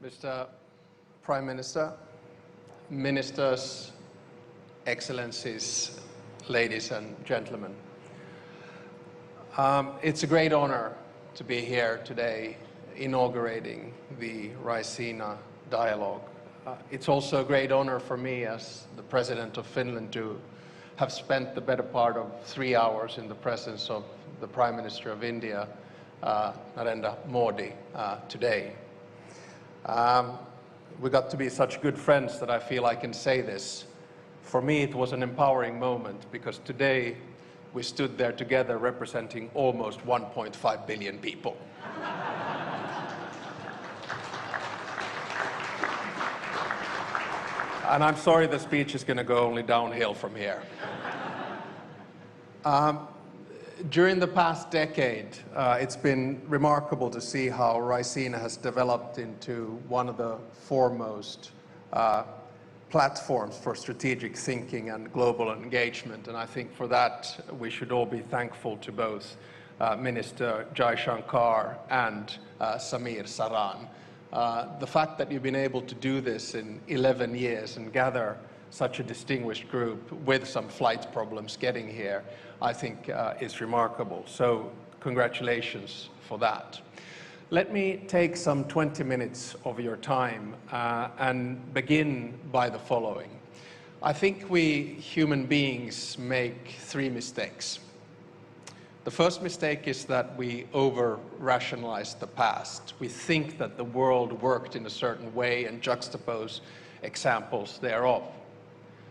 Mr. Prime Minister, Ministers, Excellencies, ladies and gentlemen. It's a great honor to be here today inaugurating the Raisina Dialogue. It's also a great honor for me as the President of Finland to have spent the better part of 3 hours in the presence of the Prime Minister of India, Narendra Modi, today. We got to be such good friends that I feel I can say this. For me, it was an empowering moment because today we stood there together representing almost 1.5 billion people. And I'm sorry the speech is going to go only downhill from here. During the past decade, it's been remarkable to see how Raisina has developed into one of the foremost platforms for strategic thinking and global engagement. And I think for that, we should all be thankful to both Minister Jaishankar and Samir Saran. The fact that you've been able to do this in 11 years and gather such a distinguished group with some flight problems getting here, I think is remarkable. So congratulations for that. Let me take some 20 minutes of your time and begin by the following. I think we human beings make 3 mistakes. The first mistake is that we over-rationalize the past. We think that the world worked in a certain way and juxtapose examples thereof.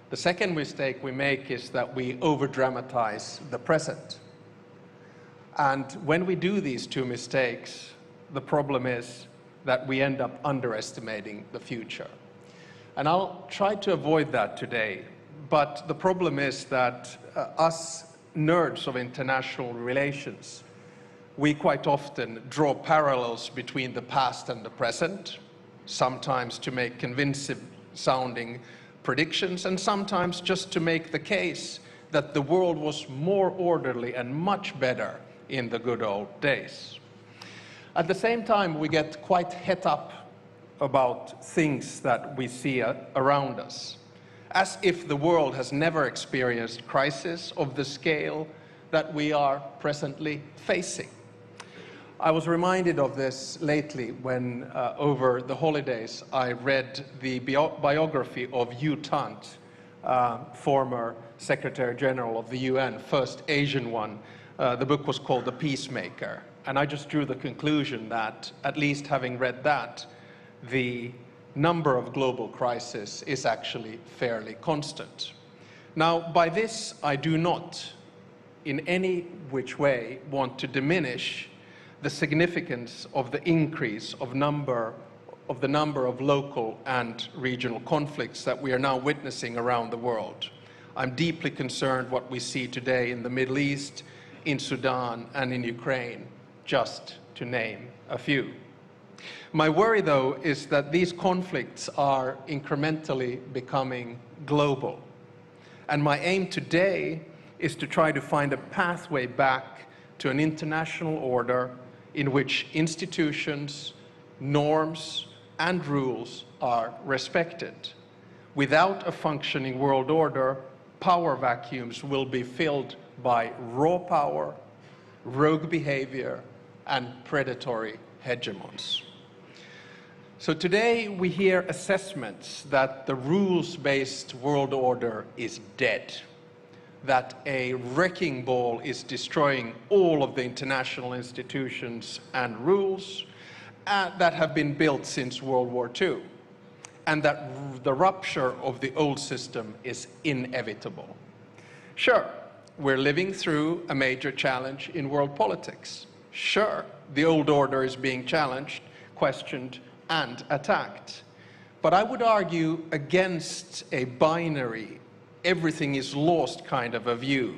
The second mistake we make is that we over-dramatize the present. And when we do these 2 mistakes, the problem is that we end up underestimating the future. And I'll try to avoid that today. But the problem is that us nerds of international relations, we quite often draw parallels between the past and the present, sometimes to make convincing sounding predictions, and sometimes just to make the case that the world was more orderly and much better in the good old days. At the same time, we get quite het up about things that we see around us, as if the world has never experienced crisis of the scale that we are presently facing. I was reminded of this lately when, over the holidays, I read the biography of U Thant, former Secretary General of the UN, first Asian one. The book was called The Peacemaker. And I just drew the conclusion that, at least having read that, the number of global crises is actually fairly constant. Now, by this, I do not, in any which way, want to diminish the significance of the increase of the number of local and regional conflicts that we are now witnessing around the world. I'm deeply concerned what we see today in the Middle East, in Sudan, and in Ukraine, just to name a few. My worry, though, is that these conflicts are incrementally becoming global. And my aim today is to try to find a pathway back to an international order in which institutions, norms, and rules are respected. Without a functioning world order, power vacuums will be filled by raw power, rogue behavior, and predatory hegemons. So today we hear assessments that the rules-based world order is dead, that a wrecking ball is destroying all of the international institutions and rules that have been built since World War II, and that the rupture of the old system is inevitable. Sure, we're living through a major challenge in world politics. Sure, the old order is being challenged, questioned, and attacked. But I would argue against a binary, everything is lost kind of a view.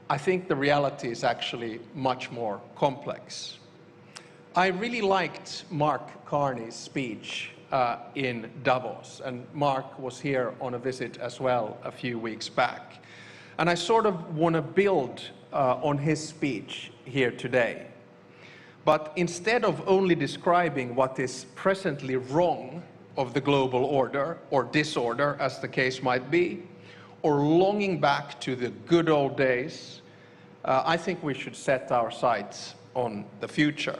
I think the reality is actually much more complex. I really liked Mark Carney's speech in Davos, and Mark was here on a visit as well a few weeks back. And I sort of want to build on his speech here today. But instead of only describing what is presently wrong of the global order, or disorder as the case might be, or longing back to the good old days, I think we should set our sights on the future.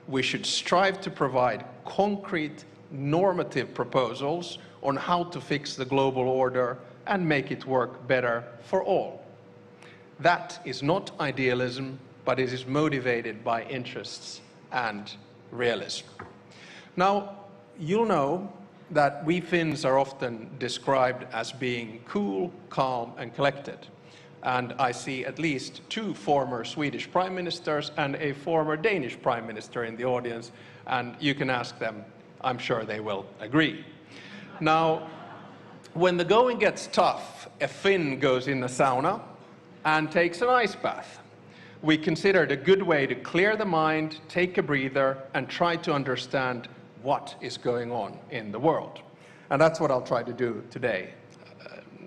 We should strive to provide concrete normative proposals on how to fix the global order and make it work better for all. That is not idealism, but it is motivated by interests and realism. Now, you'll know that we Finns are often described as being cool, calm, and collected. And I see at least 2 former Swedish prime ministers and a former Danish prime minister in the audience, and you can ask them, I'm sure they will agree. Now, when the going gets tough, a Finn goes in the sauna and takes an ice bath. We consider it a good way to clear the mind, take a breather, and try to understand what is going on in the world. And that's what I'll try to do today.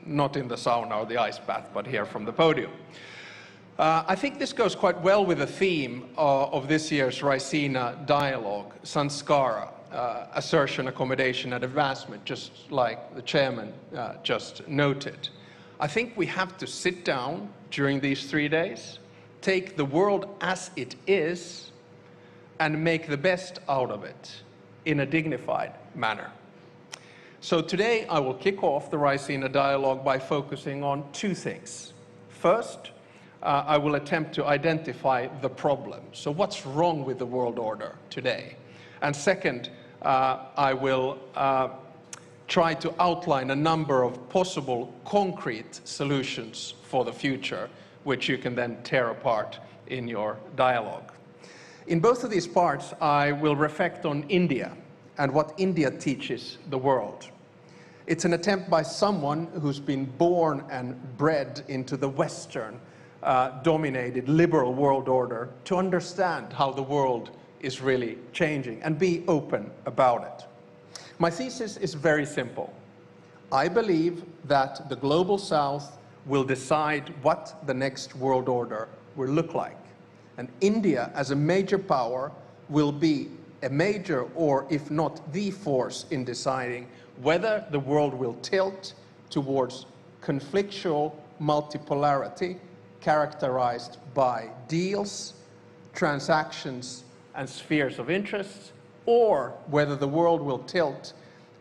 Not in the sauna or the ice bath, but here from the podium. I think this goes quite well with the theme of this year's Raisina Dialogue, Sanskara, assertion, accommodation, and advancement, just like the chairman just noted. I think we have to sit down during these 3 days, take the world as it is, and make the best out of it in a dignified manner. So today I will kick off the Raisina Dialogue by focusing on 2 things. First, I will attempt to identify the problem. So what's wrong with the world order today? And second, I will try to outline a number of possible concrete solutions for the future, which you can then tear apart in your dialogue. In both of these parts, I will reflect on India and what India teaches the world. It's an attempt by someone who's been born and bred into the Western dominated liberal world order to understand how the world is really changing and be open about it. My thesis is very simple. I believe that the global South will decide what the next world order will look like. And India, as a major power, will be a major, or if not the force in deciding whether the world will tilt towards conflictual multipolarity characterized by deals, transactions, and spheres of interest, or whether the world will tilt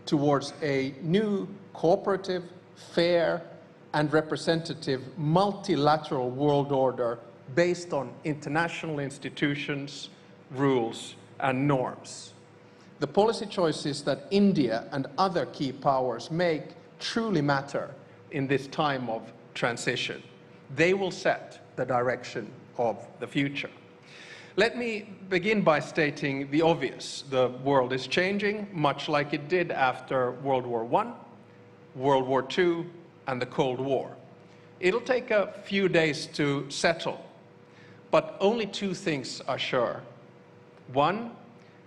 towards a new cooperative, fair, and representative multilateral world order based on international institutions, rules, and norms. The policy choices that India and other key powers make truly matter in this time of transition. They will set the direction of the future. Let me begin by stating the obvious. The world is changing, much like it did after World War I, World War II, and the Cold War. It'll take a few days to settle, but only 2 things are sure. One,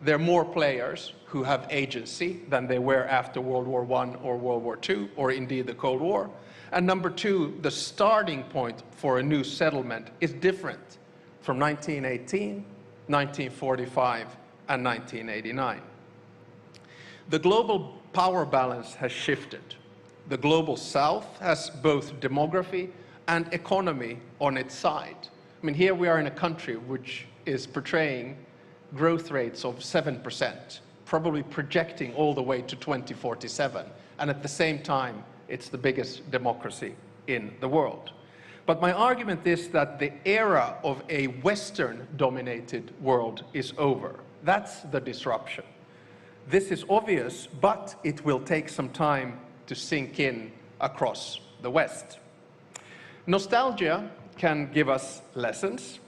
there are more players who have agency than they were after World War I or World War II, or indeed the Cold War. And number 2, the starting point for a new settlement is different from 1918, 1945, and 1989. The global power balance has shifted. The global South has both demography and economy on its side. I mean, here we are in a country which is portraying growth rates of 7%, probably projecting all the way to 2047. And at the same time, it's the biggest democracy in the world. But my argument is that the era of a Western-dominated world is over. That's the disruption. This is obvious, but it will take some time to sink in across the West. Nostalgia can give us lessons,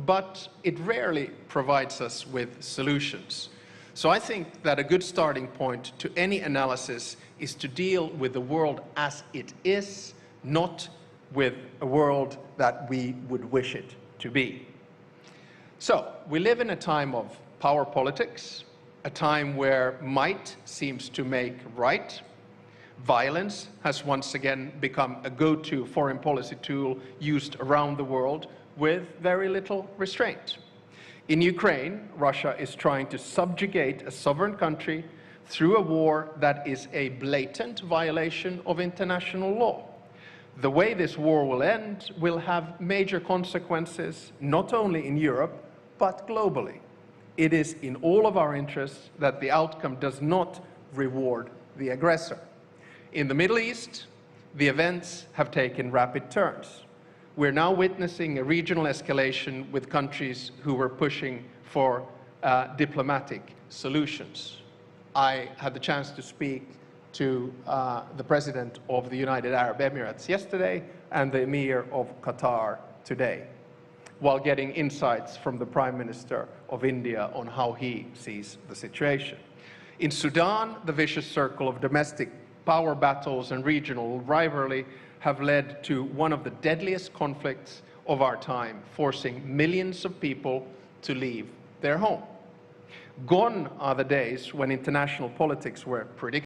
but it rarely provides us with solutions. So I think that a good starting point to any analysis is to deal with the world as it is, not with a world that we would wish it to be. So we live in a time of power politics, a time where might seems to make right. Violence has once again become a go-to foreign policy tool used around the world with very little restraint. In Ukraine, Russia is trying to subjugate a sovereign country through a war that is a blatant violation of international law. The way this war will end will have major consequences, not only in Europe, but globally. It is in all of our interests that the outcome does not reward the aggressor. In the Middle East, the events have taken rapid turns. We're now witnessing a regional escalation with countries who were pushing for diplomatic solutions. I had the chance to speak to the President of the United Arab Emirates yesterday and the Emir of Qatar today, while getting insights from the Prime Minister of India on how he sees the situation. In Sudan, the vicious circle of domestic power battles and regional rivalry have led to one of the deadliest conflicts of our time, forcing millions of people to leave their home. Gone are the days when international politics were predictable.